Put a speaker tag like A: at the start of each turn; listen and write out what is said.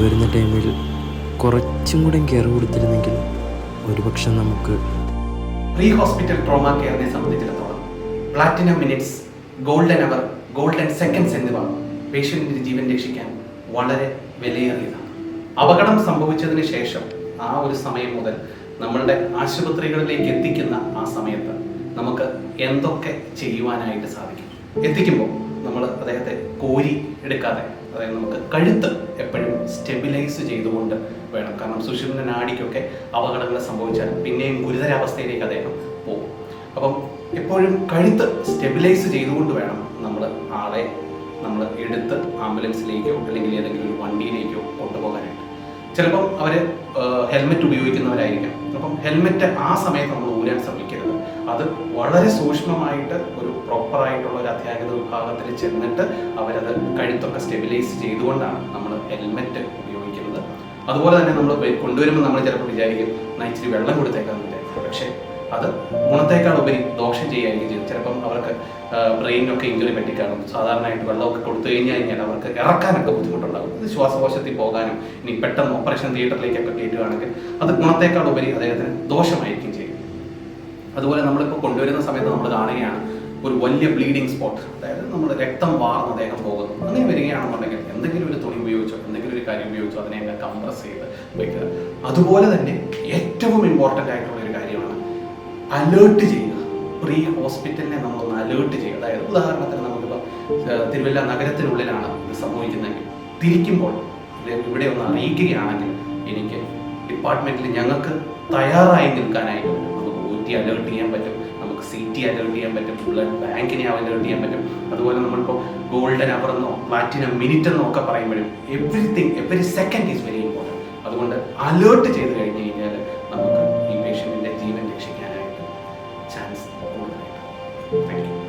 A: കൊണ്ടുവരുന്ന ടൈമിൽ കുറച്ചും കൂടെ കെയർ കൊടുത്തിരുന്നെങ്കിൽ ഒരുപക്ഷെ നമുക്ക്
B: പ്രീ ഹോസ്പിറ്റൽ ട്രോമ കെയറിനെ സംബന്ധിച്ചിടത്തോളം platinum minutes, golden hour, golden seconds എന്നിവ പേഷ്യൻറ്റിൻ്റെ ജീവൻ രക്ഷിക്കാൻ വളരെ വിലയേറിയതാണ്. അപകടം സംഭവിച്ചതിന് ശേഷം ആ ഒരു സമയം മുതൽ നമ്മളുടെ ആശുപത്രികളിലേക്ക് എത്തിക്കുന്ന ആ സമയത്ത് നമുക്ക് എന്തൊക്കെ ചെയ്യുവാനായിട്ട് സാധിക്കും. എത്തിക്കുമ്പോൾ നമ്മൾ അദ്ദേഹത്തെ കോരി എടുക്കാതെ, അതായത് നമുക്ക് കഴുത്ത് എപ്പോഴും സ്റ്റെബിലൈസ് ചെയ്തുകൊണ്ട് വേണം. കാരണം സുഷിരൻ്റെ നാഡിക്കൊക്കെ അപകടങ്ങൾ സംഭവിച്ചാൽ പിന്നെയും ഗുരുതരാവസ്ഥയിലേക്ക് അദ്ദേഹം പോകും. അപ്പം എപ്പോഴും കഴുത്ത് സ്റ്റെബിലൈസ് ചെയ്തുകൊണ്ട് വേണം ആളെ നമ്മൾ എടുത്ത് ആംബുലൻസിലേക്കോ അല്ലെങ്കിൽ ഏതെങ്കിലും ഒരു വണ്ടിയിലേക്കോ കൊണ്ടുപോകാനായിട്ട്. ചിലപ്പം അവർ ഹെൽമെറ്റ് ഉപയോഗിക്കുന്നവരായിരിക്കാം. അപ്പം ഹെൽമെറ്റ് ആ സമയത്ത് നമ്മൾ ഊരാൻ ശ്രമിക്കരുത്. അത് വളരെ സൂക്ഷ്മമായിട്ട് ഒരു പ്രോപ്പറായിട്ടുള്ള ഒരു അത്യാഹിത വിഭാഗത്തിൽ ചെന്നിട്ട് അവരത് കഴുത്തൊക്കെ സ്റ്റെബിലൈസ് ചെയ്തുകൊണ്ടാണ് നമ്മൾ ഹെൽമെറ്റ് ഉപയോഗിക്കുന്നത്. അതുപോലെ തന്നെ നമ്മൾ കൊണ്ടുവരുമ്പോൾ നമ്മൾ ചിലപ്പോൾ വിചാരിക്കും ഇച്ചിരി വെള്ളം കൊടുത്തേക്കാന്ന് വിചാരിക്കും. പക്ഷേ അത് ഗുണത്തേക്കാൾ ഉപരി ദോഷം ചെയ്യുകയായിരിക്കും ചെയ്യും. ചിലപ്പം അവർക്ക് ബ്രെയിനൊക്കെ ഇഞ്ചുറി പറ്റിക്കാണും. സാധാരണയായിട്ട് വെള്ളമൊക്കെ കൊടുത്തു കഴിഞ്ഞാൽ അവർക്ക് ഇറക്കാനൊക്കെ ബുദ്ധിമുട്ടുണ്ടാകും. ഇത് ശ്വാസകോശത്തിൽ പോകാനും ഇനി പെട്ടെന്ന് ഓപ്പറേഷൻ തിയേറ്ററിലേക്കൊക്കെ കയറ്റുകയാണെങ്കിൽ അത് ഗുണത്തേക്കാൾ ഉപരി അദ്ദേഹത്തിന് ദോഷമായിരിക്കും ചെയ്യും. അതുപോലെ നമ്മളിപ്പോൾ കൊണ്ടുവരുന്ന സമയത്ത് നമ്മൾ കാണുകയാണ് ഒരു വലിയ ബ്ലീഡിങ് സ്പോട്ട്, അതായത് നമ്മൾ രക്തം വാർന്ന് അദ്ദേഹം പോകുന്നു. അങ്ങനെ വരികയാണെന്നുണ്ടെങ്കിൽ എന്തെങ്കിലും ഒരു തുണി ഉപയോഗിച്ചോ എന്തെങ്കിലും ഒരു കാര്യം ഉപയോഗിച്ചോ അതിനെ കംപ്രസ് ചെയ്ത് വയ്ക്കുക. അതുപോലെ തന്നെ ഏറ്റവും ഇമ്പോർട്ടൻ്റ് ആയിട്ടുള്ള ഒരു കാര്യമാണ് അലേർട്ട് ചെയ്യുക. പ്രീ ഹോസ്പിറ്റലിനെ നമ്മളൊന്ന് അലേർട്ട് ചെയ്യുക. അതായത് ഉദാഹരണത്തിന് നമുക്കിപ്പോൾ തിരുവല്ല നഗരത്തിനുള്ളിലാണ് ഇത് സംഭവിക്കുന്നതെങ്കിൽ തിരിക്കുമ്പോൾ ഇവിടെ ഒന്ന് അറിയിക്കുകയാണെങ്കിൽ എനിക്ക് ഡിപ്പാർട്ട്മെൻറ്റിൽ ഞങ്ങൾക്ക് തയ്യാറായി നിൽക്കാനായിട്ട് നമുക്ക് OT അലേർട്ട് ചെയ്യാൻ പറ്റും, നമുക്ക് CT അലേർട്ട് ചെയ്യാൻ പറ്റും, ബ്ലഡ് ബാങ്കിനെ അലേർട്ട് ചെയ്യാൻ പറ്റും. അതുപോലെ നമ്മളിപ്പോൾ ഗോൾഡൻ അവർ എന്നോ പ്ലാറ്റിനം മിനിറ്റ് എന്നോ ഒക്കെ പറയുമ്പോഴും every second is very important. അതുകൊണ്ട് അലേർട്ട് ചെയ്ത് കഴിഞ്ഞ് കഴിഞ്ഞാൽ നമുക്ക് ഈ പേഷ്യൻറ്റിൻ്റെ ജീവൻ രക്ഷിക്കാനായിട്ട് ചാൻസ് കൂടുതലായിട്ട്. Thank you.